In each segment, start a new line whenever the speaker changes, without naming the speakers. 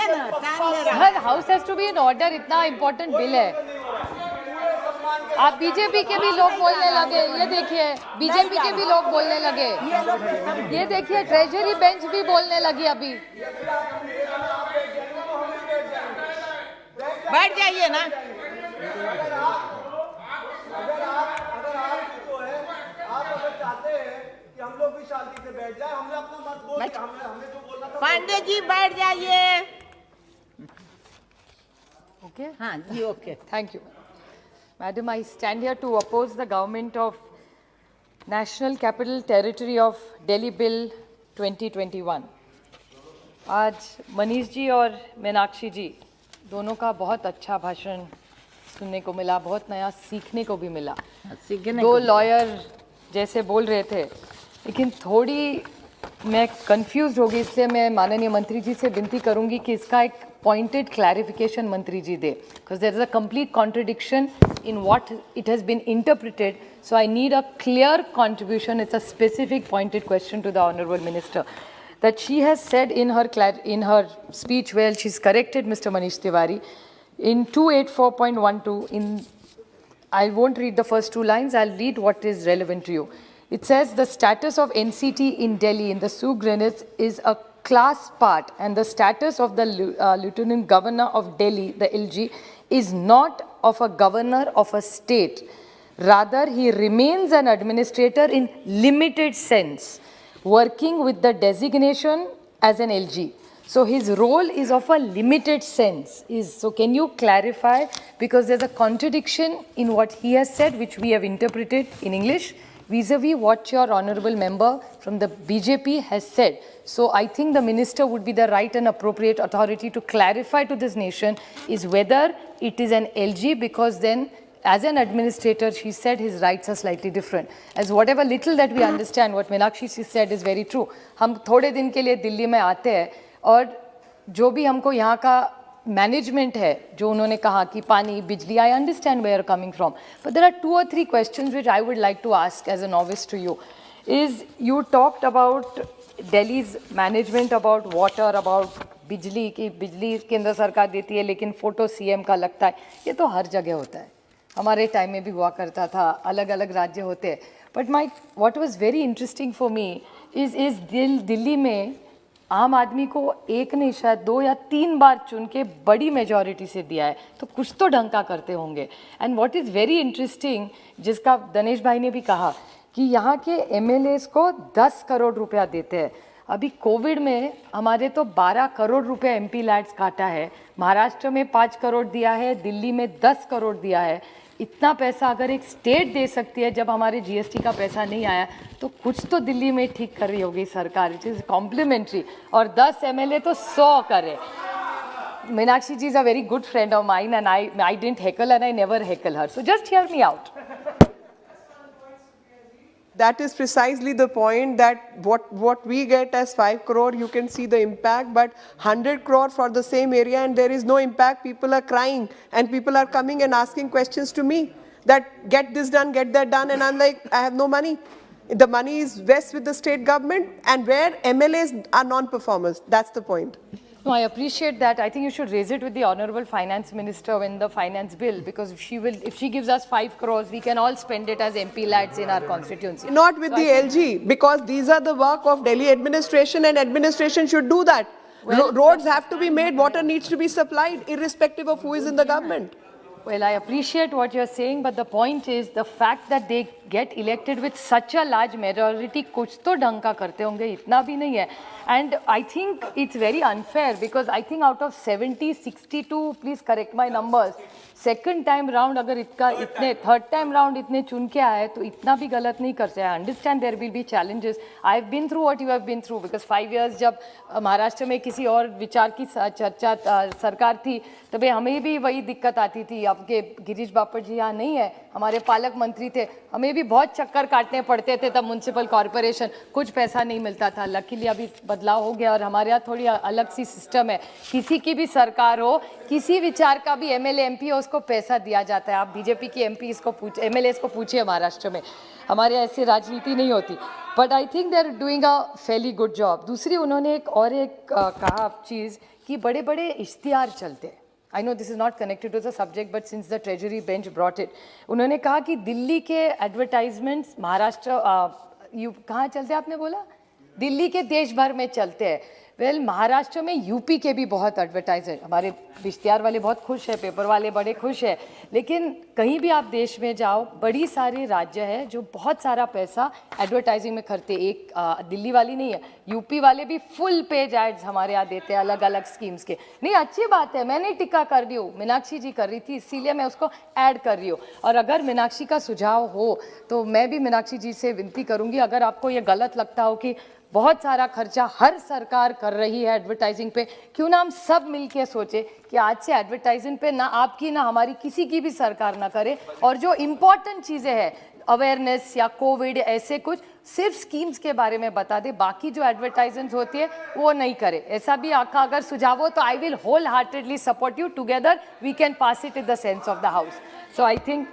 Sir house has to be in order, इतना important bill है। आप बीजेपी के भी लोग बोलने लगे, ये देखिए बीजेपी के भी लोग बोलने लगे, ये देखिए ट्रेजरी बेंच भी बोलने लगी अभी।
बैठ जाइए ना।
हम लोग भी शांति से बैठ जाए, हमने अपना मत बोल दिया, हमने जो बोलना था।
पांडे जी बैठ जाइए।
ओके,
हाँ जी, okay,
thank you madam. I stand here to oppose the government of national capital territory of Delhi bill 2021। आज मनीष जी और मीनाक्षी जी दोनों का बहुत अच्छा भाषण सुनने को मिला, बहुत नया सीखने को भी मिला। दो लॉयर जैसे बोल रहे थे, लेकिन थोड़ी मैं कंफ्यूज हो गई, इसलिए मैं माननीय मंत्री जी से विनती करूंगी कि इसका एक पॉइंटेड क्लैरिफिकेशन मंत्री जी दे, because there is a complete contradiction in what it has been interpreted. So I need a clear contribution. It's a specific pointed question to the Honorable Minister. That she has said in her speech, where she's corrected Mr. Manish Tiwari, in 284.12, I won't read the first two lines, I'll read what is relevant to you. It says the status of NCT in Delhi in the Sioux Grenades is a class part, and the status of the Lieutenant Governor of Delhi, the LG, is not of a governor of a state. Rather, he remains an administrator in limited sense, working with the designation as an LG. So his role is of a limited sense. So can you clarify, because there's a contradiction in what he has said, which we have interpreted in English, vis-a-vis what your honorable member from the BJP has said. So I think the minister would be the right and appropriate authority to clarify to this nation is whether it is an LG, because then as an administrator, she said his rights are slightly different. As whatever little that we understand, what Meenakshi she said is very true. हम थोड़े दिन के लिए दिल्ली में आते हैं और जो भी हमको यहाँ का मैनेजमेंट है, जो उन्होंने कहा कि पानी, बिजली, I understand where you're coming from. But there are 2 or 3 questions which I would like to ask as a novice to you. Is you talked about Delhi's management, about water, about बिजली की, बिजली केंद्र सरकार देती है लेकिन photo CM का लगता है। ये तो हर जगह होता है, हमारे टाइम में भी हुआ करता था, अलग अलग राज्य होते हैं। But my what was very interesting for me is Delhi में आम आदमी को एक नहीं शायद 2 या 3 बार चुन के बड़ी मेजॉरिटी से दिया है, तो कुछ तो ढंग का करते होंगे। And what is very interesting, जिसका दिनेश भाई ने भी कहा कि यहाँ के एमएलएस को 10 करोड़ रुपया देते हैं। अभी कोविड में हमारे तो 12 करोड़ रुपया एमपी लैड्स काटा है, महाराष्ट्र में 5 करोड़ दिया है, दिल्ली में 10 करोड़ दिया है। इतना पैसा अगर एक स्टेट दे सकती है जब हमारे जीएसटी का पैसा नहीं आया, तो कुछ तो दिल्ली में ठीक कर रही होगी सरकार। इट इज़ कॉम्प्लीमेंट्री, और 10 एमएलए तो 100 करे। Meenakshi ji is a very good friend of mine, and I didn't heckle and I never heckle her. So just hear me out.
That is precisely the point, that what we get as 5 crore, you can see the impact, but 100 crore for the same area and there is no impact. People are crying and people are coming and asking questions to me that get this done, get that done, and I'm like, I have no money. The money is vests with the state government, and where MLAs are non-performers. That's the point.
No, I appreciate that. I think you should raise it with the Honorable Finance Minister when the finance bill, because if she gives us 5 crores, we can all spend it as MP lads in our constituency.
Not with the LG, because these are the work of Delhi administration, and administration should do that. Well, roads have to be made, water needs to be supplied, irrespective of who is in the government.
Well, I appreciate what you're saying, but the point is the fact that they get elected with such a large majority, कुछ तो ढंग का करते होंगे, इतना भी नहीं है. And I think it's very unfair, because I think out of 70, 62, please correct my numbers, second time round अगर इतने third time round इतने चुन के आए तो इतना भी गलत नहीं कर सकते. I understand there will be challenges. I've been through what you have been through, because 5 years जब महाराष्ट्र में किसी और विचार की चर्चा सरकार थी, तभी हमें भी वही दिक्कत आती थी. आपके गिरीश बापट जी यहाँ नहीं है, हमारे पालक मंत्री थे, हमें भी बहुत चक्कर काटने पड़ते थे तब म्युनिसिपल कॉर्पोरेशन, कुछ पैसा नहीं मिलता था. लकीली अभी बदलाव हो गया और हमारे यहाँ थोड़ी अलग सी सिस्टम है. किसी की भी सरकार हो, किसी विचार का भी एमएलए एमपी हो, उसको को पैसा दिया जाता है। आप बीजेपी की एमपीज को एमएलएस को पूछिए महाराष्ट्र में, हमारे ऐसी राजनीति नहीं होती। But I think they are doing a fairly good job. दूसरी उन्होंने एक कहा चीज़ कि बड़े बड़े इश्तिहार चलते हैं। I know this is not connected to the subject but since the treasury bench brought it, उन्होंने कहा कि दिल्ली के एडवर्टाइजमेंट्स महाराष्ट्र कहाँ चलते हैं, आपने बोला दिल्ली के देश भर में चलते हैं। वेल महाराष्ट्र में यूपी के भी बहुत एडवर्टाइजर, हमारे इश्तिहार वाले बहुत खुश है, पेपर वाले बड़े खुश है, लेकिन कहीं भी आप देश में जाओ बड़ी सारे राज्य है जो बहुत सारा पैसा एडवर्टाइजिंग में खर्चते। एक दिल्ली वाली नहीं है, यूपी वाले भी फुल पेज एड्स हमारे यहाँ देते हैं अलग अलग स्कीम्स के। नहीं, अच्छी बात है, मैं नहीं टिक्का कर रही हूँ, मीनाक्षी जी कर रही थी इसीलिए मैं उसको ऐड कर रही हूँ। और अगर मीनाक्षी का सुझाव हो तो मैं भी मीनाक्षी जी से विनती करूँगी, अगर आपको ये गलत लगता हो कि बहुत सारा खर्चा हर सरकार कर रही है एडवर्टाइजिंग पे, क्यों ना हम सब मिलके सोचे कि आज से एडवर्टाइजिंग पे ना आपकी ना हमारी किसी की भी सरकार ना करे, और जो इम्पोर्टेंट चीज़ें हैं अवेयरनेस या कोविड ऐसे कुछ सिर्फ स्कीम्स के बारे में बता दे, बाकी जो एडवर्टाइजमेंट होती है वो नहीं करे। ऐसा भी आपका अगर सुझाव हो तो I will wholeheartedly support you, together we can pass it in the sense of the house. So I think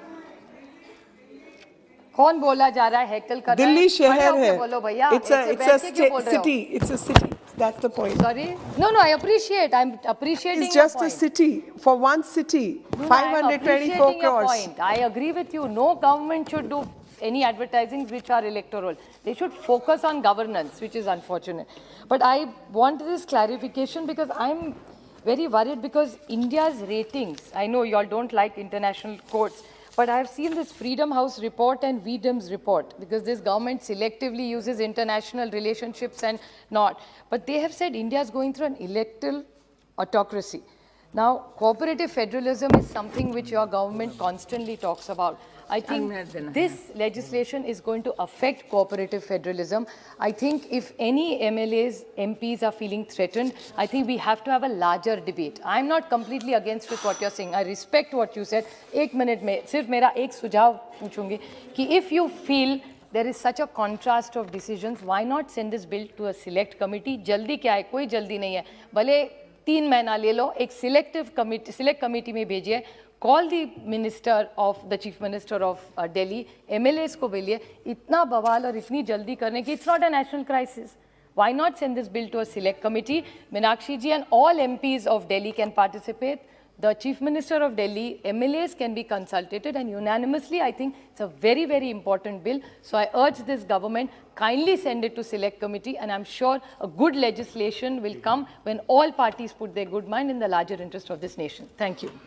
कौन बोला जा रहा है, हेकल कर रहा है,
दिल्ली शहर है,
बोलो भैया,
it's a city, it's a city, that's the point.
Sorry, no, I appreciate, I'm appreciating
It's
your
just a
point.
city, for one city,
No, I'm
524
appreciating your
crores.
point. I agree with you. No government should do any advertising which are electoral. They should focus on governance, which is unfortunate. But I want this clarification because I'm very worried because India's ratings, I know you all don't like international courts, but I have seen this Freedom House report and VDIM's report because this government selectively uses international relationships and not. But they have said India is going through an electoral autocracy. Now, cooperative federalism is something which your government constantly talks about. I think this legislation is going to affect cooperative federalism. I think if any MLAs, MPs are feeling threatened, I think we have to have a larger debate. I'm not completely against with what you're saying. I respect what you said. एक minute में सिर्फ मेरा एक सुझाव पूछूंगी कि if you feel there is such a contrast of decisions, why not send this bill to a select committee? जल्दी क्या है, कोई जल्दी नहीं है, भले 3 महीना ले लो, एक select committee में भेजिए, call the minister of the chief minister of Delhi, MLAs को बोलिए, इतना बवाल और इतनी जल्दी करने की, it's not a national crisis. Why not send this bill to a select committee? Meenakshi ji and all MPs of Delhi can participate. The chief minister of Delhi, MLAs can be consulted, and unanimously, I think it's a very, very important bill. So I urge this government, kindly send it to select committee, and I'm sure a good legislation will come when all parties put their good mind in the larger interest of this nation. Thank you.